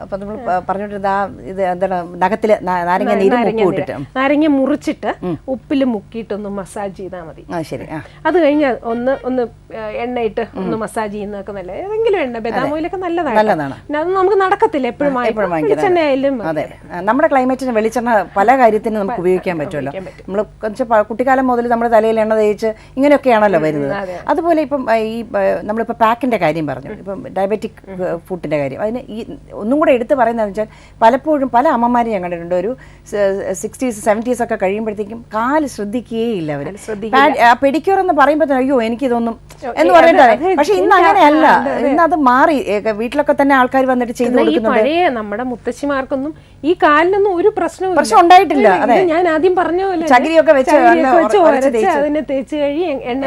അപ്പൊ നമ്മൾ പറഞ്ഞോണ്ടിരുന്ന ഇത് എന്താണ് നഖത്തില് നാരങ്ങ നീര് നാരങ്ങ മുറിച്ചിട്ട് ഉപ്പിൽ മുക്കിയിട്ടൊന്ന് മസാജ് ചെയ്താൽ മതി. ശരി. അത് കഴിഞ്ഞാൽ ഒന്ന് എണ്ണയിട്ട് ഒന്ന് മസാജ് ചെയ്യുന്നതൊക്കെ നല്ല ഏതെങ്കിലും എണ്ണ ബദാം ഓയിലൊക്കെ നല്ലതാണ്. അത് നമുക്ക് നടക്കത്തില്ല എപ്പോഴും വെളിച്ചെണ്ണ ആയാലും. അതെ, നമ്മുടെ ക്ലൈമറ്റിന് വെളിച്ചെണ്ണ പല കാര്യത്തിനും നമുക്ക് ഉപയോഗിക്കാൻ പറ്റുമല്ലോ. നമ്മൾ കുട്ടിക്കാലം മുതൽ നമ്മുടെ തലയിൽ എണ്ണ തേച്ച് ഇങ്ങനെയൊക്കെയാണല്ലോ വരുന്നത്. അതുപോലെ ഇപ്പം ഈ നമ്മളിപ്പോൾ പാക്കിന്റെ കാര്യം പറഞ്ഞു, ഇപ്പം ഡയബറ്റിക് ഫുഡിന്റെ കാര്യം, അതിന് ഈ ഒന്നും കൂടെ എടുത്ത് പറയുന്നതെന്ന് വെച്ചാൽ പലപ്പോഴും പല അമ്മമാരും ഞാൻ കണ്ടിട്ടുണ്ട്, ഒരു 60s 70s ഒക്കെ കഴിയുമ്പോഴത്തേക്കും കാല് ശ്രദ്ധിക്കുകയില്ല അവർ. പെഡിക്യൂർ എന്ന് പറയുമ്പോൾ അയ്യോ എനിക്കിതൊന്നും എന്ന് പറഞ്ഞിട്ട്, പക്ഷെ ഇന്ന് അങ്ങനെയല്ല. ഇന്ന് അത് മാറി. വീട്ടിലൊക്കെ തന്നെ ആൾക്കാർ വന്നിട്ട് ചെയ്തു കൊടുക്കുന്നുണ്ട്. പഴയ നമ്മുടെ മുത്തശ്ശിമാർക്കൊന്നും ഈ കാലിനൊന്നും ഒരു പ്രശ്നം ഉണ്ടായിട്ടില്ല. ഞാൻ ആദ്യം പറഞ്ഞ പോലെ ചകിരിയൊക്കെ വെച്ച് അതിനെ തേച്ച് കഴി എണ്ണ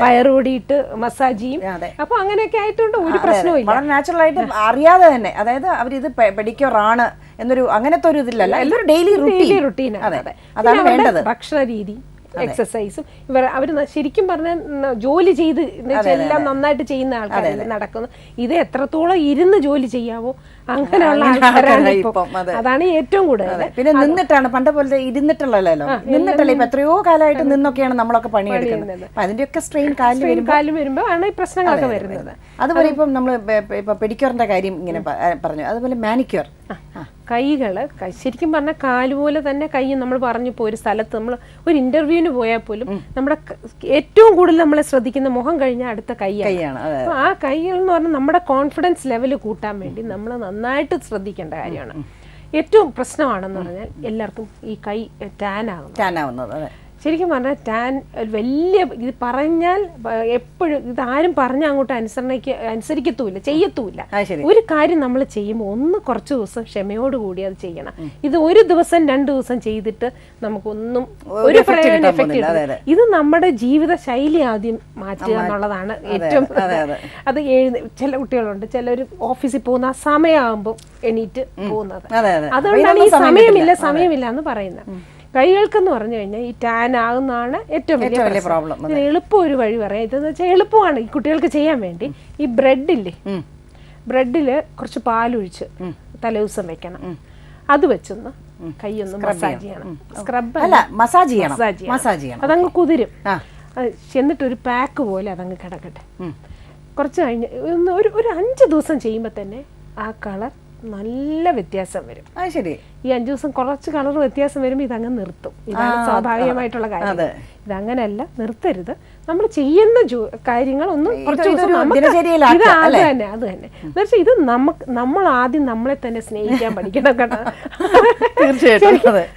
പയറൂടിയിട്ട് മസാജ് ചെയ്യും. അപ്പൊ അങ്ങനെയൊക്കെ ആയിട്ടുണ്ട്, ഒരു പ്രശ്നവും വളരെ നാച്ചുറൽ ആയിട്ട് അറിയാതെ തന്നെ. അതായത് അവരിത് പെഡിക്യൂർ ആണ് എന്നൊരു അങ്ങനത്തെ ഒരു ഇതില്ലല്ല, എല്ലാവരും ഡെയിലി റുട്ടീൻ. അതാണ് വേണ്ടത്. ഭക്ഷണ രീതി, എക്സസൈസും അവർ ശരിക്കും പറഞ്ഞാൽ ജോലി ചെയ്ത് എല്ലാം നന്നായിട്ട് ചെയ്യുന്ന ആൾക്കാരല്ലേ നടക്കുന്നു. ഇത് എത്രത്തോളം ഇരുന്ന് ജോലി ചെയ്യാവോ അങ്ങനെയുള്ള ആൾക്കാരാണ് ഇപ്പം. അതാണ് ഏറ്റവും കൂടുതൽ. പിന്നെ നിന്നിട്ടാണ്, പണ്ട് പോലത്തെ ഇരുന്നിട്ടുള്ളല്ലോ, നിന്നിട്ടല്ലേ. ഇപ്പൊ എത്രയോ കാലമായിട്ട് നിന്നൊക്കെയാണ് നമ്മളൊക്കെ പണിയെടുക്കുന്നത്. അപ്പൊ അതിന്റെയൊക്കെ സ്ട്രെയിൻ കാലിൽ വരുമ്പോ ആണ് ഈ പ്രശ്നങ്ങളൊക്കെ വരുന്നത്. അതുപോലെ ഇപ്പം നമ്മൾ ഇപ്പൊ പെഡിക്യൂറിന്റെ കാര്യം ഇങ്ങനെ പറഞ്ഞു, അതുപോലെ മാനിക്യൂർ. കൈകള് ശരിക്കും പറഞ്ഞാൽ കാലുപോലെ തന്നെ കൈ നമ്മൾ പറഞ്ഞു. ഇപ്പോൾ ഒരു സ്ഥലത്ത് നമ്മൾ ഒരു ഇന്റർവ്യൂവിന് പോയാൽ പോലും നമ്മുടെ ഏറ്റവും കൂടുതൽ നമ്മളെ ശ്രദ്ധിക്കുന്ന മുഖം കഴിഞ്ഞാൽ അടുത്ത കൈയാണ്. അപ്പൊ ആ കൈകൾ എന്ന് പറഞ്ഞാൽ നമ്മുടെ കോൺഫിഡൻസ് ലെവൽ കൂട്ടാൻ വേണ്ടി നമ്മൾ നന്നായിട്ട് ശ്രദ്ധിക്കേണ്ട കാര്യമാണ്. ഏറ്റവും പ്രശ്നമാണെന്ന് പറഞ്ഞാൽ എല്ലാവർക്കും ഈ കൈ ടാൻ ആകുന്നത്. ശരിക്കും പറഞ്ഞാൽ ടാൻ വലിയ ഇത് പറഞ്ഞാൽ എപ്പോഴും ഇതാരും പറഞ്ഞ അങ്ങോട്ട് അനുസരിക്കത്തുമില്ല, ചെയ്യത്തുമില്ല. ഒരു കാര്യം നമ്മൾ ചെയ്യുമ്പോൾ കുറച്ച് ദിവസം ക്ഷമയോടുകൂടി അത് ചെയ്യണം. ഇത് ഒരു ദിവസം 2 ദിവസം ചെയ്തിട്ട് നമുക്കൊന്നും ഒരു പ്രയോജനം എഫക്റ്റ് കിട്ടും. ഇത് നമ്മുടെ ജീവിത ശൈലി ആദ്യം മാറ്റുക എന്നുള്ളതാണ് ഏറ്റവും. അത് ചില കുട്ടികളുണ്ട്, ചിലർ ഓഫീസിൽ പോകുന്ന ആ സമയമാകുമ്പോൾ എണീറ്റ് പോകുന്നത്. അതുകൊണ്ടാണ് ഈ സമയമില്ല എന്ന് പറയുന്നത്. കൈകൾക്കെന്ന് പറഞ്ഞു കഴിഞ്ഞാൽ ഈ ടാൻ ആകുന്നതാണ് ഏറ്റവും വലിയ പ്രോബ്ലം. എളുപ്പം ഒരു വഴി പറയാം. ഇതെന്ന് വെച്ചാൽ എളുപ്പമാണ് ഈ കുട്ടികൾക്ക് ചെയ്യാൻ വേണ്ടി. ഈ ബ്രെഡില് കുറച്ച് പാലൊഴിച്ച് തലേദിവസം വെക്കണം. അത് വെച്ചൊന്ന് കൈയൊന്ന് മസാജ് ചെയ്യണം. മസാജ് ചെയ്യണം. അതങ്ങ് കുതിരും. എന്നിട്ടൊരു പാക്ക് പോലെ അതങ്ങ് കിടക്കട്ടെ. കുറച്ച് കഴിഞ്ഞ് ഒരു 5 ദിവസം ചെയ്യുമ്പോൾ തന്നെ ആ കളർ നല്ല വ്യത്യാസം വരും. ശരി. ഈ 5 ദിവസം കുറച്ച് കളർ വ്യത്യാസം വരുമ്പോൾ ഇതങ്ങ് നിർത്തും. ഇതാണ് സ്വാഭാവികമായിട്ടുള്ള കാര്യം. ഇതങ്ങനെയല്ല, നിർത്തരുത്. നമ്മൾ ചെയ്യുന്ന കാര്യങ്ങൾ ഒന്നും കുറച്ച് ദിവസം അത് തന്നെ എന്നുവെച്ചാൽ ഇത് നമ്മൾ ആദ്യം നമ്മളെ തന്നെ സ്നേഹിക്കാൻ പഠിക്കണം കേട്ടോ.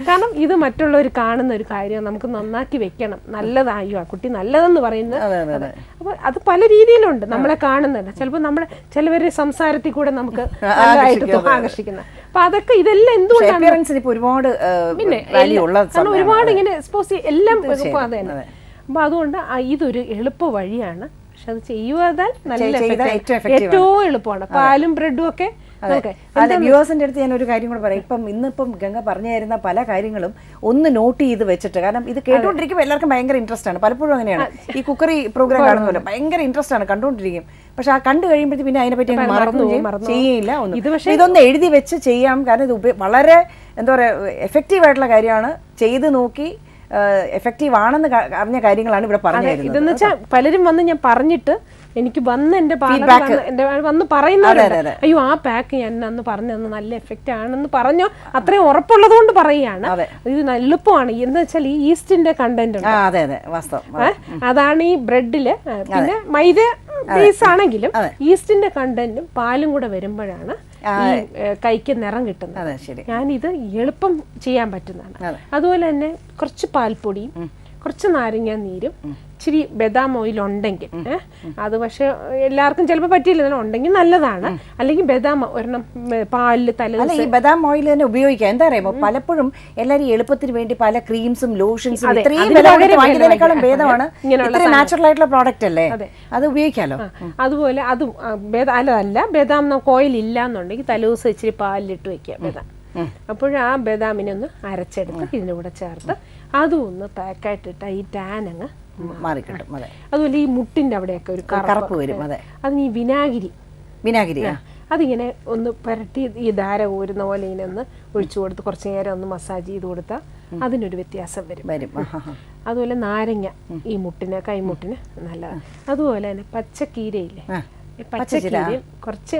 കാരണം ഇത് മറ്റുള്ളവർ കാണുന്ന ഒരു കാര്യം നമുക്ക് നന്നാക്കി വെക്കണം. നല്ലതായോ ആ കുട്ടി നല്ലതെന്ന് പറയുന്നത്. അപ്പൊ അത് പല രീതിയിലുണ്ട് നമ്മളെ കാണുന്നുണ്ട്. ചിലപ്പോൾ നമ്മുടെ ചിലവര് സംസാരത്തിൽ കൂടെ നമുക്ക് നല്ലതായിട്ട് ആകർഷിക്കുന്നത്. അപ്പൊ അതൊക്കെ ഇതെല്ലാം എന്തുകൊണ്ടാണ് ഒരുപാട് ഇങ്ങനെ എക്സ്പോസ് എല്ലാം അത് തന്നെ. അപ്പൊ അതുകൊണ്ട് ഇതൊരു എളുപ്പ വഴിയാണ്. പക്ഷെ അത് ചെയ്യുവാതാൽ നല്ല ഏറ്റവും എളുപ്പമാണ്. പാലും ബ്രെഡും ഒക്കെ. വ്യൂവേഴ്സിന്റെ അടുത്ത് ഞാൻ ഒരു കാര്യം കൂടെ പറയാം. ഇന്നിപ്പം ഗംഗ പറഞ്ഞു തരുന്ന പല കാര്യങ്ങളും ഒന്ന് നോട്ട് ചെയ്ത് വെച്ചിട്ട്, കാരണം ഇത് കേട്ടുകൊണ്ടിരിക്കുമ്പോൾ എല്ലാവർക്കും ഭയങ്കര ഇൻട്രസ്റ്റ് ആണ്. പലപ്പോഴും അങ്ങനെയാണ്, ഈ കുക്കറി പ്രോഗ്രാം കാണുന്നല്ലോ ഭയങ്കര ഇൻട്രസ്റ്റ് ആണ്, കണ്ടുകൊണ്ടിരിക്കും. പക്ഷെ ആ കണ്ടു കഴിയുമ്പോഴത്തേക്ക് പിന്നെ അതിനെപ്പറ്റി മറന്നു ചെയ്യില്ല ഒന്നും. ഇതൊന്ന് എഴുതി വെച്ച് ചെയ്യാം. കാരണം ഇത് വളരെ എന്താ പറയുക എഫക്റ്റീവ് ആയിട്ടുള്ള കാര്യമാണ്. ചെയ്ത് നോക്കി എഫക്റ്റീവ് ആണെന്ന് അറിഞ്ഞ കാര്യങ്ങളാണ് ഇവിടെ പറഞ്ഞു തരുന്നത്. ഇതെന്ന് വെച്ചാൽ പലരും വന്ന് ഞാൻ പറഞ്ഞിട്ട് എനിക്ക് വന്ന് എന്റെ വന്ന് പറയുന്നവരുണ്ട്, അയ്യോ ആ പാക്ക് ഞാൻ അന്ന് പറഞ്ഞത് നല്ല എഫക്റ്റ് ആണെന്ന് പറഞ്ഞോ. അത്രയും ഉറപ്പുള്ളത് കൊണ്ട് പറയുകയാണ്. ഇത് എളുപ്പമാണ്. എന്ന് വെച്ചാൽ ഈ ഈസ്റ്റിന്റെ കണ്ടന്റ് അതാണ് ഈ ബ്രെഡില്. പിന്നെ മൈദ ബേസ് ആണെങ്കിലും ഈസ്റ്റിന്റെ കണ്ടന്റും പാലും കൂടെ വരുമ്പോഴാണ് ഈ കൈക്ക് നിറം കിട്ടുന്നത്. ഞാനിത് എളുപ്പം ചെയ്യാൻ പറ്റുന്നതാണ്. അതുപോലെ തന്നെ കുറച്ച് പാൽപ്പൊടിയും കുറച്ച് നാരങ്ങ നീരും ഇച്ചിരി ബദാം ഓയിൽ ഉണ്ടെങ്കിൽ, അത് പക്ഷെ എല്ലാവർക്കും ചിലപ്പോൾ പറ്റിയില്ല, ഉണ്ടെങ്കിൽ നല്ലതാണ്. അല്ലെങ്കിൽ ബദാം ഒരെണ്ണം പാലില് ഈ ബദാം ഓയിൽ തന്നെ ഉപയോഗിക്കാം. എന്താ പറയുമ്പോ പലപ്പോഴും എല്ലാവരും എളുപ്പത്തിന് വേണ്ടി പല ക്രീംസും ലോഷൻസും വാങ്ങിയതിനേക്കാളും ഭേദമാണ് നാച്ചുറൽ ആയിട്ടുള്ള പ്രോഡക്റ്റ് അല്ലേ, അത് ഉപയോഗിക്കാമല്ലോ. അതുപോലെ അതും അല്ല ബദാം നമുക്ക് ഓയിൽ ഇല്ല എന്നുണ്ടെങ്കിൽ തലേദിവസം ഇച്ചിരി പാലിലിട്ട് വെക്കുക ബദാം. അപ്പോഴും ആ ബദാമിനെ ഒന്ന് അരച്ചെടുത്ത് ഇതിൻ്റെ കൂടെ ചേർത്ത് അതും ഒന്ന് പാക്കായിട്ടിട്ട് ഈ ടാൻ അങ്ങ് അതുപോലെ ഈ മുട്ടിന്റെ അവിടെയൊക്കെ ഒരു കറുപ്പ് വരും. അതിന് ഈ വിനാഗിരി അതിങ്ങനെ ഒന്ന് പുരട്ടി ഈ ധാര ഊരുന്ന പോലെ ഇങ്ങനെ ഒന്ന് ഒഴിച്ചു കൊടുത്ത് കുറച്ച് നേരം ഒന്ന് മസാജ് ചെയ്ത് കൊടുത്താൽ അതിനൊരു വ്യത്യാസം വരും. അതുപോലെ നാരങ്ങ ഈ മുട്ടിന് കൈമുട്ടിന് നല്ലതാണ്. അതുപോലെ തന്നെ പച്ചക്കീരയില്ലേ, പച്ചക്കീരയിൽ കുറച്ച്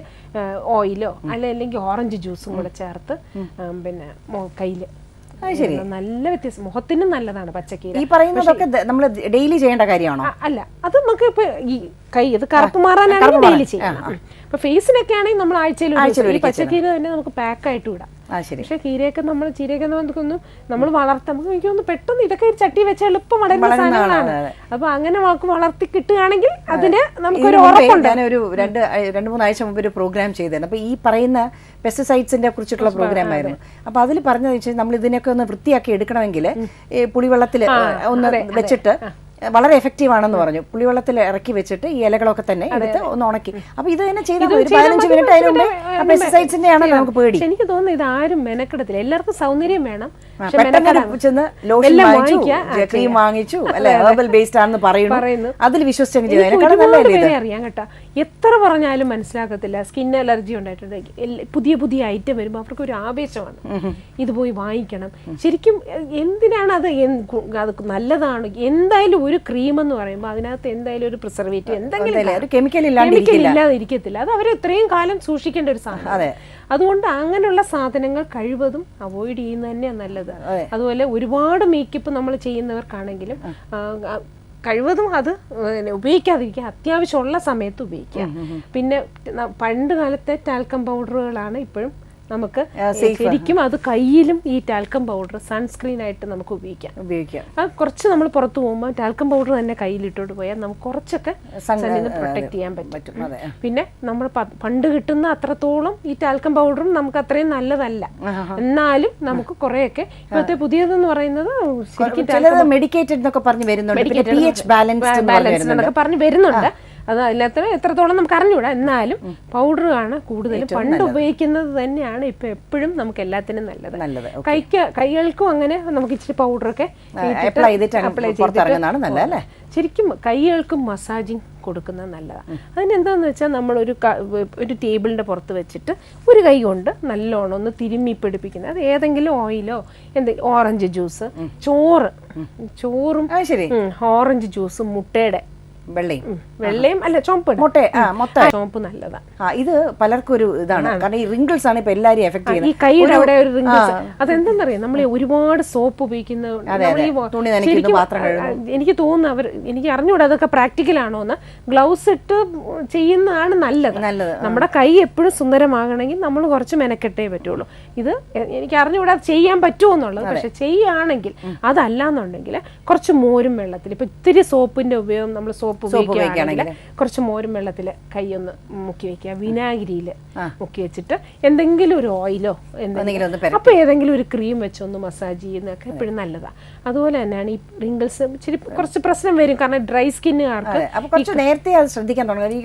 ഓയിലോ അല്ലെങ്കിൽ ഓറഞ്ച് ജ്യൂസും കൂടെ ചേർത്ത് പിന്നെ കയ്യില് നല്ല വ്യത്യാസം, മുഖത്തിനും നല്ലതാണ് പച്ചക്കീര. ഈ പറയുന്നതൊക്കെ നമ്മൾ ഡെയിലി ചെയ്യേണ്ട കാര്യമാണോ? അല്ല, അത് നമുക്ക് ഇപ്പൊ ഈ കൈ ഇത് കറുപ്പ് മാറാനാണെങ്കിൽ ഡെയിലി ചെയ്യണം. ഇപ്പൊ ഫേസിനൊക്കെ ആണെങ്കിൽ നമ്മൾ ആഴ്ചയിൽ പച്ചക്കീര തന്നെ നമുക്ക് പാക്കായിട്ട് വിടാം. പക്ഷെ ചീരയൊക്കെ നമുക്കൊന്നും നമ്മൾ വളർത്താം, എനിക്ക് തോന്നുന്നു പെട്ടെന്ന് ഇതൊക്കെ ചട്ടി വെച്ച് എളുപ്പം വളരുന്ന സാധനങ്ങളാണ്. അപ്പൊ അങ്ങനെ നമുക്ക് വളർത്തി കിട്ടുകയാണെങ്കിൽ അതിന് നമുക്കൊരു ഉറപ്പുണ്ട്. ഞാനൊരു 2-3 ആഴ്ച മുമ്പ് ഒരു പ്രോഗ്രാം ചെയ്തിരുന്നു. അപ്പൊ ഈ പറയുന്ന പെസ്റ്റിസൈഡ്സിന്റെ കുറിച്ചിട്ടുള്ള പ്രോഗ്രാം ആയിരുന്നു. അപ്പൊ അതിൽ പറഞ്ഞതെന്ന് വെച്ചാൽ നമ്മൾ ഇതിനൊക്കെ ഒന്ന് വൃത്തിയാക്കി എടുക്കണമെങ്കിൽ പുളിവെള്ളത്തിൽ ഒന്ന് വെച്ചിട്ട് വളരെ എഫക്റ്റീവ് ആണെന്ന് പറഞ്ഞു. പുളിവെള്ളത്തിൽ ഇറക്കി വെച്ചിട്ട് ഈ ഇലകളൊക്കെ തന്നെ എടുത്ത് ഒന്ന് ഉണക്കി. അപ്പൊ ഇത് തന്നെ ചെയ്താൽ 15 മിനിറ്റ് അതിനുണ്ട് പെസ്റ്റിസൈഡ്സിന്റെ ആണല്ലോ നമുക്ക് പേടി. എനിക്ക് തോന്നുന്നു ഇത് ആരും മെനക്കെടത്തില്ല, എല്ലാവർക്കും സൗന്ദര്യം വേണം. ചെന്ന് ലോഷൻ വാങ്ങിച്ചു, ക്രീം വാങ്ങിച്ചു, അല്ലെ ഹെർബൽ ബേസ്ഡ് ആണെന്ന് പറയുന്നു, അതിൽ വിശ്വസിച്ചെങ്കിൽ അറിയാം കേട്ടോ. എത്ര പറഞ്ഞാലും മനസ്സിലാക്കത്തില്ല. സ്കിൻ അലർജി ഉണ്ടായിട്ടുണ്ട്, പുതിയ പുതിയ ഐറ്റം വരുമ്പോൾ അവർക്ക് ഒരു ആവേശമാണ്, ഇത് പോയി വാങ്ങിക്കണം. ശരിക്കും എന്തിനാണ് അത് നല്ലതാണ്. എന്തായാലും ഒരു ക്രീം എന്ന് പറയുമ്പോൾ അതിനകത്ത് എന്തായാലും ഒരു പ്രിസർവേറ്റീവ് എന്തെങ്കിലും കെമിക്കൽ ഇല്ലാതെ ഇരിക്കത്തില്ല. അത് അവർ ഇത്രയും കാലം സൂക്ഷിക്കേണ്ട ഒരു സാധനം. അതുകൊണ്ട് അങ്ങനെയുള്ള സാധനങ്ങൾ കഴിവതും അവോയ്ഡ് ചെയ്യുന്നത് തന്നെയാണ് നല്ലത്. അതുപോലെ ഒരുപാട് മേക്കപ്പ് നമ്മൾ ചെയ്യുന്നവർക്കാണെങ്കിലും കഴിവതും അത് ഉപയോഗിക്കാതിരിക്കുക, അത്യാവശ്യമുള്ള സമയത്ത് ഉപയോഗിക്കുക. പിന്നെ പണ്ട് കാലത്തെ ടാൽക്കം പൗഡറുകളാണ് ഇപ്പോഴും നമുക്ക് ശരിക്കും അത് കയ്യിലും ഈ ടാൽക്കം പൗഡർ സൺസ്ക്രീൻ ആയിട്ട് നമുക്ക് ഉപയോഗിക്കാം. കുറച്ച് നമ്മൾ പുറത്തു പോകുമ്പോൾ ടാൽക്കം പൗഡർ തന്നെ കയ്യിലിട്ടോട്ട് പോയാൽ നമുക്ക് കുറച്ചൊക്കെ പ്രൊട്ടക്ട് ചെയ്യാൻ പറ്റും. പിന്നെ നമ്മൾ പണ്ട് കിട്ടുന്ന അത്രത്തോളം ഈ ടാൽക്കം പൗഡറും നമുക്ക് അത്രയും നല്ലതല്ല, എന്നാലും നമുക്ക് കുറെയൊക്കെ ഇപ്പോഴത്തെ പുതിയതെന്ന് പറയുന്നത് ശരിക്കും മെഡിക്കേറ്റഡ് എന്നൊക്കെ പറഞ്ഞു വരുന്നുണ്ട്. അത് അതിനകത്ത് എത്രത്തോളം നമുക്ക് അറിഞ്ഞുകൂടാ, എന്നാലും പൗഡറാണ് കൂടുതലും. പണ്ട് ഉപയോഗിക്കുന്നത് തന്നെയാണ് ഇപ്പൊ എപ്പോഴും നമുക്ക് എല്ലാത്തിനും നല്ലത്. കൈകൾക്കും അങ്ങനെ നമുക്ക് ഇച്ചിരി പൗഡറൊക്കെ അപ്ലൈ ചെയ്തിട്ട് ശരിക്കും കൈകൾക്കും മസാജിങ് കൊടുക്കുന്നത് നല്ലതാണ്. അതിനെന്താന്ന് വെച്ചാൽ നമ്മളൊരു ടേബിളിന്റെ പുറത്ത് വെച്ചിട്ട് ഒരു കൈ കൊണ്ട് നല്ലോണം ഒന്ന് തിരുമ്മി പിടിപ്പിക്കുന്നത്. അത് ഏതെങ്കിലും ഓയിലോ ഓറഞ്ച് ജ്യൂസ്, ചോറും ഓറഞ്ച് ജ്യൂസും മുട്ടയുടെ വെള്ളയും അല്ല ചോപ്പ് നല്ലതാണ്. ഇത് പലർക്കും ഒരു ഇതാണ്, കാരണം ഈ റിങ്കിൾസ് ആണ് ഇപ്പൊ എല്ലാരും എഫക്ട് ചെയ്യുന്നത്. ഈ കൈയുടെ അവിടെ ഒരു റിങ്കിൾസ്, അതെന്താന്നറിയാം, നമ്മൾ ഒരുപാട് സോപ്പ് ഉപയോഗിക്കുന്ന എനിക്ക് തോന്നുന്നു എനിക്ക് അറിഞ്ഞൂടാ അതൊക്കെ പ്രാക്ടിക്കൽ ആണോന്ന്. ഗ്ലൗസ് ഇട്ട് ചെയ്യുന്നതാണ് നല്ലത്. നമ്മുടെ കൈ എപ്പോഴും സുന്ദരമാകണമെങ്കിൽ നമ്മൾ കുറച്ച് മെനക്കെട്ടേ പറ്റുള്ളൂ. ഇത് എനിക്ക് അറിഞ്ഞൂടാ ചെയ്യാൻ പറ്റുമോ എന്നുള്ളത്. പക്ഷെ ചെയ്യുകയാണെങ്കിൽ അതല്ലാന്നുണ്ടെങ്കിൽ കുറച്ച് മോരും വെള്ളത്തിൽ, ഇപ്പൊ ഇത്തിരി സോപ്പിന്റെ ഉപയോഗം, നമ്മൾ സോപ്പ് ഉപയോഗിക്കുകയാണെങ്കിൽ കുറച്ച് മോരും വെള്ളത്തിൽ കൈ ഒന്ന് മുക്കി വെക്കുക, വിനാഗിരിയില് മുക്കി വെച്ചിട്ട് എന്തെങ്കിലും ഒരു ഓയിലോ എന്തെങ്കിലും, അപ്പൊ ഏതെങ്കിലും ഒരു ക്രീം വെച്ചൊന്ന് മസാജ് ചെയ്യുന്നതൊക്കെ എപ്പോഴും നല്ലതാണ്. അതുപോലെ തന്നെയാണ് ഈ റിങ്കിൾസ് ഇച്ചിരി കുറച്ച് പ്രശ്നം വരും, കാരണം ഡ്രൈ സ്കിന്നുകാർക്ക് നേരത്തെ അത് ശ്രദ്ധിക്കാൻ തുടങ്ങി.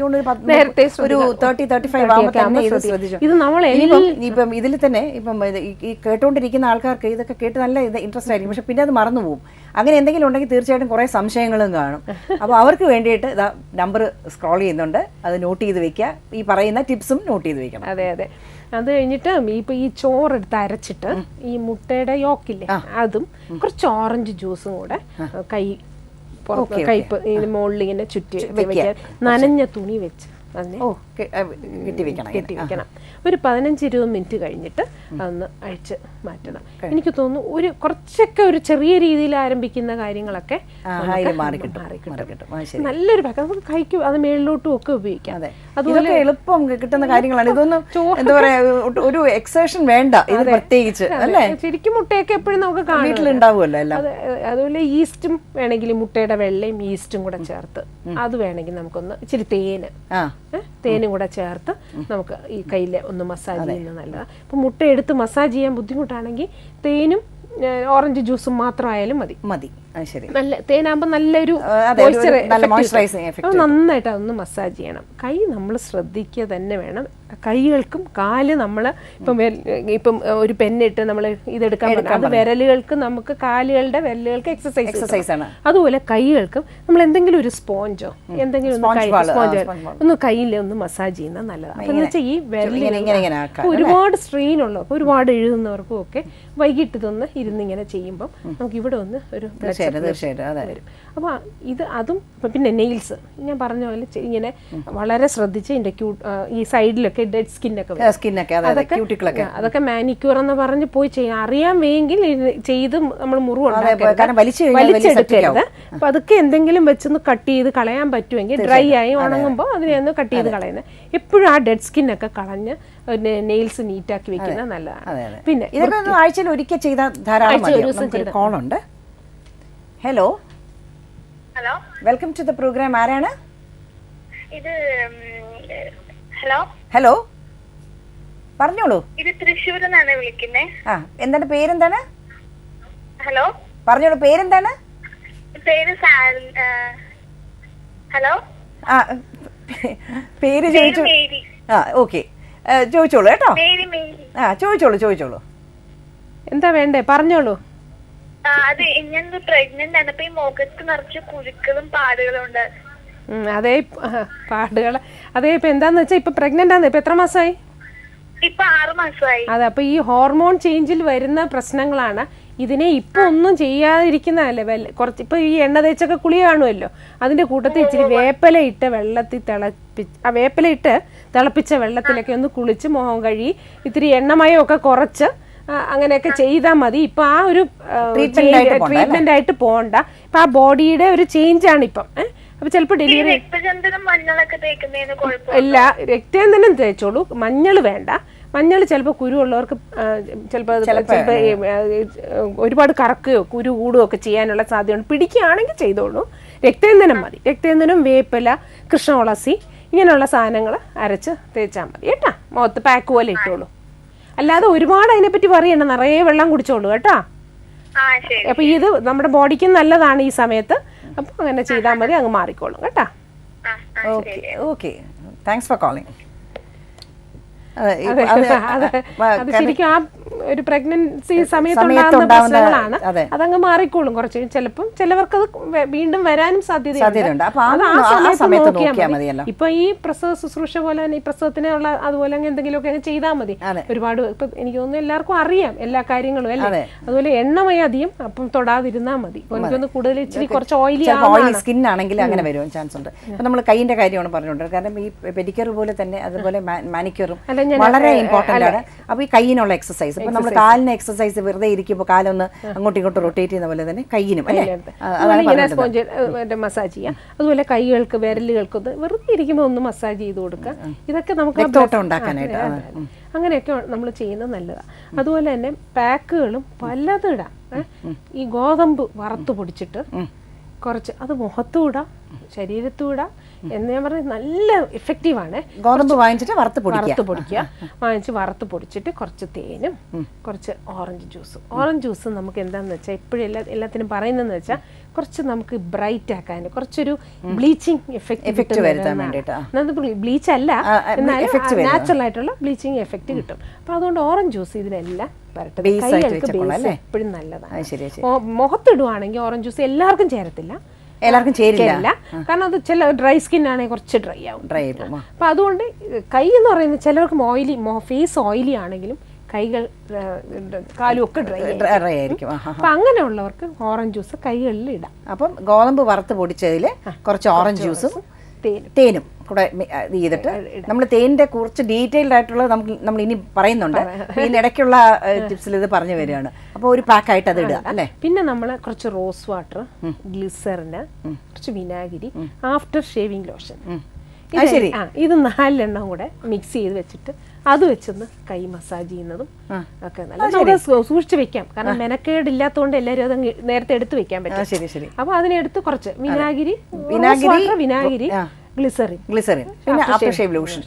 ഇത് നമ്മൾ ഇപ്പം ഇതിൽ തന്നെ ഇപ്പം ഈ കേട്ടോണ്ടിരിക്കുന്ന ആൾക്കാർക്ക് ഇതൊക്കെ കേട്ട് നല്ല ഇൻട്രസ്റ്റ് ആയിരിക്കും, പക്ഷെ പിന്നെ അത് മറന്നു പോകും. അങ്ങനെ എന്തെങ്കിലും ഉണ്ടെങ്കിൽ തീർച്ചയായിട്ടും കുറെ സംശയങ്ങളും കാണും. അപ്പോൾ അവർക്ക് വേണ്ടിയിട്ട് ഇതാ നമ്പർ സ്ക്രോൾ ചെയ്യുന്നുണ്ട്, അത് നോട്ട് ചെയ്ത് വെക്കുക. ഈ പറയുന്ന ടിപ്സും നോട്ട് ചെയ്ത് വെക്കണം. അതെ. അത് കഴിഞ്ഞിട്ട് ഇപ്പൊ ഈ ചോറെടുത്ത് അരച്ചിട്ട് ഈ മുട്ടയുടെ യോക്കില്ലേ അതും കുറച്ച് ഓറഞ്ച് ജ്യൂസും കൂടെ കൈപ്പ് മുകളിൽ ഇങ്ങനെ ചുറ്റി വെക്കാൻ, നനഞ്ഞ തുണി വെച്ച് കെട്ടിവെക്കണം. ഒരു 15-20 മിനിറ്റ് കഴിഞ്ഞിട്ട് അതൊന്ന് അഴിച്ച് മാറ്റണം. എനിക്ക് തോന്നുന്നു ഒരു കുറച്ചൊക്കെ ഒരു ചെറിയ രീതിയിൽ ആരംഭിക്കുന്ന കാര്യങ്ങളൊക്കെ നല്ലൊരു നമുക്ക് കൈക്ക് അത് മേളിലോട്ടും ഒക്കെ ഉപയോഗിക്കാം. അതുപോലെ എളുപ്പം കിട്ടുന്ന കാര്യങ്ങളാണ്. ഇതൊന്നും എന്താ പറയാ, ഒരു എക്സേഷൻ വേണ്ട ഇത് പ്രത്യേകിച്ച്, അല്ലേ? ശരിക്കും മുട്ടയൊക്കെ എപ്പോഴും നമുക്ക് വീട്ടിലുണ്ടാവുമല്ലോ എല്ലാം. അതുപോലെ ഈസ്റ്റും വേണമെങ്കിൽ മുട്ടയുടെ വെള്ളയും ഈസ്റ്റും കൂടെ ചേർത്ത് അത് വേണമെങ്കിൽ നമുക്കൊന്ന് ഇച്ചിരി തേനും കൂടെ ചേർത്ത് നമുക്ക് ഈ കയ്യില് ഒന്ന് മസാജ് ചെയ്യുന്നത് നല്ലതാണ്. ഇപ്പൊ മുട്ട എടുത്ത് മസാജ് ചെയ്യാൻ ബുദ്ധിമുട്ടാണെങ്കിൽ തേനും ഓറഞ്ച് ജ്യൂസും മാത്രമായാലും മതി. നല്ല തേനാകുമ്പോൾ നല്ലൊരു നന്നായിട്ട് അതൊന്ന് മസാജ് ചെയ്യണം. കൈ നമ്മൾ ശ്രദ്ധിക്കുക തന്നെ വേണം. കൈകൾക്കും കാല് നമ്മൾ ഇപ്പം ഒരു പെന്നിട്ട് നമ്മൾ ഇതെടുക്കാൻ പറ്റും, അത് വിരലുകൾക്ക് നമുക്ക് കാലുകളുടെ വിരലുകൾക്ക് എക്സസൈസ് ആണ്. അതുപോലെ കൈകൾക്കും നമ്മൾ എന്തെങ്കിലും ഒരു സ്പോഞ്ചോ എന്തെങ്കിലും ഒന്ന് കയ്യിൽ ഒന്ന് മസാജ് ചെയ്യുന്നത് നല്ലതാണ്. അപ്പൊ എന്ന് വെച്ചാൽ ഈ വിരലുകൾ ഒരുപാട് സ്ട്രെയിൻ ഉള്ളവർക്ക്, ഒരുപാട് എഴുതുന്നവർക്കും ഒക്കെ വൈകിട്ട് ഇതൊന്ന് ഇരുന്നിങ്ങനെ ചെയ്യുമ്പോൾ നമുക്ക് ഇവിടെ ഒന്ന് ഒരു വരും. അപ്പൊ അതും പിന്നെ നെയിൽസ് ഞാൻ പറഞ്ഞ പോലെ ഇങ്ങനെ വളരെ ശ്രദ്ധിച്ച് ഇതിന്റെ ഈ സൈഡിലൊക്കെ ഡെഡ് അതൊക്കെ മാനിക്യൂർ എന്ന് പറഞ്ഞ് പോയി ചെയ്യാൻ അറിയാൻ വേയെങ്കിൽ ചെയ്ത് നമ്മൾ വലിച്ചെടുക്കരുത്. അപ്പൊ അതൊക്കെ എന്തെങ്കിലും വെച്ചൊന്ന് കട്ട് ചെയ്ത് കളയാൻ പറ്റുമെങ്കിൽ ഡ്രൈ ആയി ഉണങ്ങുമ്പോൾ അതിനെ ഒന്ന് കട്ട് ചെയ്ത് കളയുന്നത്. എപ്പോഴും ആ ഡെഡ് സ്കിന്നൊക്കെ കളഞ്ഞ് നെയിൽസ് നീറ്റാക്കി വെക്കുന്നത് നല്ലതാണ്. പിന്നെ ഇതൊക്കെ ആഴ്ചയിൽ ഒരിക്കൽ ചെയ്താൽ ധാരാളം. കോളുണ്ട്. Hello, welcome to the program. ആരാണ് ഇത്? ഹലോ ഹലോ, പറഞ്ഞോളൂ. ഇത് തൃശ്ശൂരിൽ നിന്നാണ് വിളിക്കുന്നേ. എന്താണ് പേരെന്താണ്? ഹലോ, പറഞ്ഞോളൂ, പേരെന്താണ്? പേര് ഹലോ, പേര് ചോദിച്ചു. ഓക്കെ, ചോദിച്ചോളൂ കേട്ടോ. ചോദിച്ചോളൂ. എന്താ വേണ്ടേ പറഞ്ഞോളൂ. അത് ഞാൻ പ്രഗ്നന്റ് ആണ്. അപ്പൊ ഈ മുഖത്ത് നിറച്ച് കുരുക്കളും പാടുകളും ഉണ്ട്. അതേ പാടുകൾ. അതേ ഇപ്പൊ എന്താന്ന് വെച്ചാൽ ഇപ്പൊ പ്രഗ്നന്റ് ആണ്. ഇപ്പൊ എത്ര മാസമായി? ഇപ്പൊ 6 മാസമായി. അതെ, അപ്പൊ ഈ ഹോർമോൺ ചേഞ്ചിൽ വരുന്ന പ്രശ്നങ്ങളാണ്. ഇതിനെ ഇപ്പൊ ഒന്നും ചെയ്യാതിരിക്കുന്നതല്ലേ കുറച്ച്. ഇപ്പൊ ഈ എണ്ണ തേച്ചൊക്കെ കുളി കാണുമല്ലോ, അതിന്റെ കൂട്ടത്തിൽ ഇച്ചിരി വേപ്പിലയിട്ട് വെള്ളത്തിൽ വേപ്പിലയിട്ട് തിളപ്പിച്ച വെള്ളത്തിലൊക്കെ ഒന്ന് കുളിച്ച് മുഖം കഴുകി ഇത്തിരി എണ്ണമയം ഒക്കെ കുറച്ച് അങ്ങനെയൊക്കെ ചെയ്താൽ മതി. ഇപ്പൊ ആ ഒരു ട്രീറ്റ്മെന്റ് ആയിട്ട് പോകണ്ട. ഇപ്പൊ ആ ബോഡിയുടെ ഒരു ചേഞ്ച് ആണ് ഇപ്പം. അപ്പൊ ചിലപ്പോ ഡെലിവറി ഇല്ല, രക്തചന്ദനം തേച്ചോളൂ, മഞ്ഞൾ വേണ്ട. മഞ്ഞൾ ചിലപ്പോൾ കുരുവുള്ളവർക്ക് ചിലപ്പോൾ ഒരുപാട് കറക്കുകയോ കുരു കൂടുകയോ ഒക്കെ ചെയ്യാനുള്ള സാധ്യതയുണ്ട്. പിടിക്കുകയാണെങ്കിൽ ചെയ്തോളൂ. രക്തചന്ദനം മതി. രക്തചന്ദനം, വേപ്പില, കൃഷ്ണതുളസി ഇങ്ങനെയുള്ള സാധനങ്ങൾ അരച്ച് തേച്ചാൽ മതി കേട്ടാ. മുഖത്ത് പാക്ക് പോലെ ഇട്ടോളൂ. അല്ലാതെ ഒരുപാട് അതിനെപ്പറ്റി പറയണ്ട, നിറയെ വെള്ളം കുടിച്ചോളൂ കേട്ടാ. അപ്പൊ ഇത് നമ്മുടെ ബോഡിക്ക് നല്ലതാണ് ഈ സമയത്ത്. അപ്പൊ അങ്ങനെ ചെയ്താൽ മതി, അങ്ങ് മാറിക്കോളും കേട്ടാ. Okay, thanks for calling. അത് ശരിക്കും ആ ഒരു പ്രഗ്നൻസി സമയത്തുണ്ടാകുന്ന പ്രശ്നങ്ങളാണ്. അതങ്ങ് മാറിക്കോളും കുറച്ച്. ചിലവർക്ക് അത് വീണ്ടും വരാനും സാധ്യതയുണ്ട്. ഇപ്പൊ ഈ പ്രസവ ശുശ്രൂഷ പോലെ തന്നെ ഈ പ്രസവത്തിനുള്ള അതുപോലെ എന്തെങ്കിലുമൊക്കെ ചെയ്താൽ മതി. ഒരുപാട് ഇപ്പൊ എനിക്ക് തോന്നുന്നു എല്ലാവർക്കും അറിയാം എല്ലാ കാര്യങ്ങളും അല്ലേ. അതുപോലെ എണ്ണമയം അധികം അപ്പം തൊടാതിരുന്നാൽ മതി. എനിക്കൊന്ന് കൂടുതൽ ഇച്ചിരി കുറച്ച് ഓയിലി സ്കിൻ ആണെങ്കിൽ അങ്ങനെ വരും ചാൻസ് ഉണ്ട്. ഇപ്പൊ നമ്മൾ കൈയിന്റെ കാര്യമാണ് പറഞ്ഞുകൊണ്ടിരുന്നത്. കാരണം ഈ പെഡിക്യൂർ പോലെ തന്നെ അതുപോലെ മാനിക്യൂറും വളരെ ഇമ്പോർട്ടന്റ് ആണ്. അപ്പൊ ഈ കൈയിനുള്ള എക്സസൈസ്, ഇപ്പൊ നമ്മൾ കാലിന് എക്സസൈസ് വെറുതെ ഇരിക്കുമ്പോൾ കാലൊന്ന് അങ്ങോട്ടും ഇങ്ങോട്ടും റൊട്ടേറ്റ് ചെയ്യുന്ന പോലെ തന്നെ കൈയിനും മസാജ് ചെയ്യാം. അതുപോലെ കൈകൾക്ക് വിരലുകൾക്ക് വെറുതെ ഇരിക്കുമ്പോൾ ഒന്ന് മസാജ് ചെയ്ത് കൊടുക്കുക. ഇതൊക്കെ നമുക്ക് ഉണ്ടാക്കാനായിട്ട് അങ്ങനെയൊക്കെ നമ്മൾ ചെയ്യുന്നത് നല്ലതാണ്. അതുപോലെ തന്നെ പാക്കുകളും പലതും ഇടാം. ഈ ഗോതമ്പ് വറുത്ത് പൊടിച്ചിട്ട് കുറച്ച് അത് മുഖത്തും ഇടാം, ശരീരത്തും ഇടാം. എന്ന് ഞാൻ പറഞ്ഞത് നല്ല എഫക്റ്റീവാണ്. ഗോതമ്പ് വാങ്ങിച്ചിട്ട് വറുത്ത് പൊടിക്കുക. വറുത്ത് പൊടിച്ചിട്ട് കുറച്ച് തേനും കുറച്ച് ഓറഞ്ച് ജ്യൂസും നമുക്ക് എന്താണെന്ന് വെച്ചാൽ എപ്പോഴും എല്ലാത്തിനും പറയുന്നതെന്ന് വെച്ചാൽ കുറച്ച് നമുക്ക് ബ്രൈറ്റ് ആക്കാൻ, കുറച്ചൊരു ബ്ലീച്ചിങ് എഫക്റ്റ് വരുത്താൻ വേണ്ടിയിട്ട്. ബ്ലീച്ച് അല്ല, എന്നാൽ നാച്ചുറൽ ആയിട്ടുള്ള ബ്ലീച്ചിങ് എഫക്റ്റ് കിട്ടും. അപ്പൊ അതുകൊണ്ട് ഓറഞ്ച് ജ്യൂസ് ഇതിനെല്ലാം വരട്ടെ. എപ്പോഴും നല്ലതാണ്. മുഖത്തിടുവാണെങ്കിൽ ഓറഞ്ച് ജ്യൂസ് എല്ലാവർക്കും ചേരത്തില്ല, എല്ലാവർക്കും ചേരില്ല. കാരണം അത് ചില ഡ്രൈ സ്കിൻ ആണെങ്കിൽ കുറച്ച് ഡ്രൈ ആവും. അപ്പൊ അതുകൊണ്ട് കൈ എന്ന് പറയുന്നത് ചിലവർക്കും ഓയിലി, ഫേസ് ഓയിലി ആണെങ്കിലും കൈകൾ കാലും ഒക്കെ ഡ്രൈ ആയിരിക്കും. അപ്പൊ അങ്ങനെയുള്ളവർക്ക് ഓറഞ്ച് ജ്യൂസ് കൈകളിൽ ഇടാം. അപ്പം ഗോതമ്പ് വറുത്ത് പൊടിച്ചതിൽ കുറച്ച് ഓറഞ്ച് ജ്യൂസും തേനും കൂടെ ചെയ്തിട്ട് നമ്മൾ തേനിന്റെ കുറച്ച് ഡീറ്റെയിൽഡ് ആയിട്ടുള്ളത് നമ്മൾ ഇനി പറയുന്നുണ്ട്. ഇതിനിടയ്ക്കുള്ള ടിപ്സിൽ ഇത് പറഞ്ഞു വരികയാണ്. അപ്പൊ ഒരു പാക്കായിട്ട് അത് ഇടുക അല്ലേ. പിന്നെ നമ്മൾ കുറച്ച് റോസ് വാട്ടർ, ഗ്ലിസറിന്, കുറച്ച് വിനാഗിരി, ആഫ്റ്റർ ഷേവിംഗ് ലോഷൻ, ഇത് 4 എണ്ണം കൂടെ മിക്സ് ചെയ്ത് വെച്ചിട്ട് അത് വെച്ചൊന്ന് കൈ മസാജ് ചെയ്യുന്നതും ഒക്കെ നല്ല സൂക്ഷിച്ചു വെക്കാം. കാരണം മെനക്കേടില്ലാത്തതുകൊണ്ട് എല്ലാവരും അത് നേരത്തെ എടുത്ത് വെക്കാൻ പറ്റും. അപ്പൊ അതിനെടുത്ത് കുറച്ച് വിനാഗിരി, ഗ്ലിസറിൻ, പിന്നെ ആഫ്റ്റർ ഷേവ് ലോഷൻ,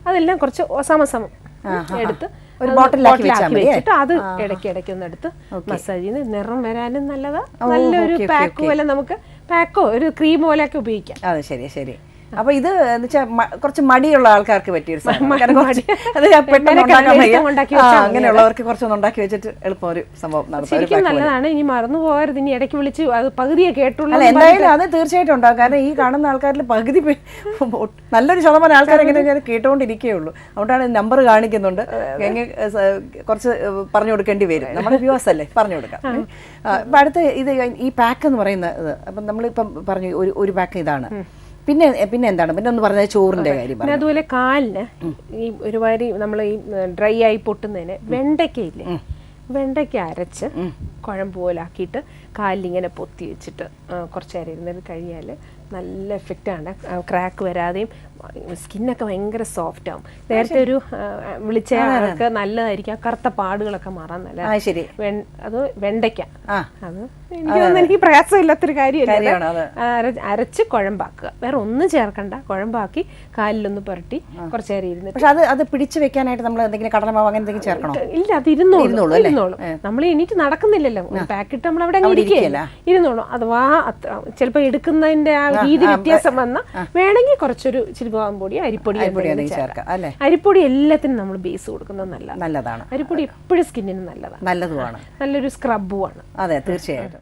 അതെല്ലാം കുറച്ച് സമസമം എടുത്ത് ഒരു ബോട്ടിലാക്കി വെച്ചിട്ട് അത് ഇടയ്ക്ക് ഒന്ന് എടുത്ത് മസാജ് ചെയ്ത് നിറം വരാനും നല്ലതാ. നല്ലൊരു പാക്ക് പോലെ നമുക്ക് പാക്കോ ഒരു ക്രീം പോലെയൊക്കെ ഉപയോഗിക്കാം. അതെ, ശരി. അപ്പൊ ഇത് എന്ന് വെച്ചാൽ കുറച്ച് മടിയുള്ള ആൾക്കാർക്ക് പറ്റിയൊരു സാധനം. കാരണം അത് പെട്ടെന്ന് ഉണ്ടാക്കാൻ വയ്യ. അങ്ങനെയുള്ളവർക്ക് കുറച്ചൊന്നും ഉണ്ടാക്കി വെച്ചിട്ട് എളുപ്പം ഒരു സംഭവം നടത്താം. നല്ലതാണ്. ഇനി മറന്നു പോകരുത്. ഇനി ഇടയ്ക്ക് വിളിച്ച് അത് പകുതിയെ കേട്ടുള്ളൂ. എന്തായാലും അത് തീർച്ചയായിട്ടും ഉണ്ടാകും. കാരണം ഈ കാണുന്ന ആൾക്കാരിൽ പകുതി നല്ലൊരു ശതമാനം ആൾക്കാർ എങ്ങനെ കേട്ടോണ്ടിരിക്കുകയുള്ളൂ. അതുകൊണ്ടാണ് നമ്പർ കാണിക്കുന്നുണ്ട്. കുറച്ച് പറഞ്ഞു കൊടുക്കേണ്ടി വരും. നമ്മുടെ വ്യൂവേഴ്സ് അല്ലേ, പറഞ്ഞു കൊടുക്കാം. അപ്പൊ അടുത്ത ഇത് ഈ പാക്ക് എന്ന് പറയുന്നത്, അപ്പം നമ്മളിപ്പം പറഞ്ഞു ഒരു പാക്ക് ഇതാണ്. പിന്നെ എന്താണ് പിന്നെ ഒന്ന് പറഞ്ഞത് ചോറിന്റെ കാര്യം. പിന്നെ അതുപോലെ കാലിന് ഈ ഒരുപാട് നമ്മൾ ഈ ഡ്രൈ ആയി പൊട്ടുന്നതിന് വെണ്ടയ്ക്കയില്ലേ, വെണ്ടയ്ക്ക അരച്ച് കുഴമ്പ് പോലാക്കിയിട്ട് കാലിലിങ്ങനെ പൊത്തി വെച്ചിട്ട് കുറച്ച് നേരം ഇരുന്നത് കഴിഞ്ഞാൽ നല്ല എഫക്റ്റാണ്. ക്രാക്ക് വരാതെയും സ്കിന്നൊക്കെ ഭയങ്കര സോഫ്റ്റ് ആവും. നേരത്തെ ഒരു വിളിച്ച ആൾക്ക് നല്ലതായിരിക്കും. കറുത്ത പാടുകളൊക്കെ മാറാൻ നല്ല. ശരി. അത് വെണ്ടയ്ക്ക, അത് എനിക്ക് പ്രയാസമില്ലാത്തൊരു കാര്യമല്ല. അരച്ച് കുഴമ്പാക്കുക, വേറെ ഒന്നും ചേർക്കണ്ട. കുഴമ്പാക്കി കാലിലൊന്ന് പുരട്ടി കുറച്ച് നേരം ഇരുന്ന്. പക്ഷെ അത് പിടിച്ചു വെക്കാനായിട്ട് നമ്മൾ എന്തെങ്കിലും കടലമാവ് അങ്ങനെ എന്തെങ്കിലും ചേർക്കണോ? ഇല്ല, അത് ഇരുന്നോളൂ. നമ്മൾ എണീറ്റ് നടക്കുന്നില്ലല്ലോ. പാക്കറ്റ് നമ്മൾ അവിടെ ഇരുന്നോളൂ. അഥവാ ചിലപ്പോ എടുക്കുന്നതിന്റെ ആ രീതി വ്യത്യാസം വന്ന വേണമെങ്കിൽ കുറച്ചൊരു ചിരുഗോതമ്പ് പൊടി, അരിപ്പൊടി ചേർക്കാം. അരിപ്പൊടി എല്ലാത്തിനും നമ്മൾ ബേസ് കൊടുക്കുന്നത് നല്ലതാണ്. അരിപ്പൊടി എപ്പോഴും സ്കിന്നിന് നല്ലതാണ്, നല്ലൊരു സ്ക്രബുമാണ്. അതെ, തീർച്ചയായിട്ടും.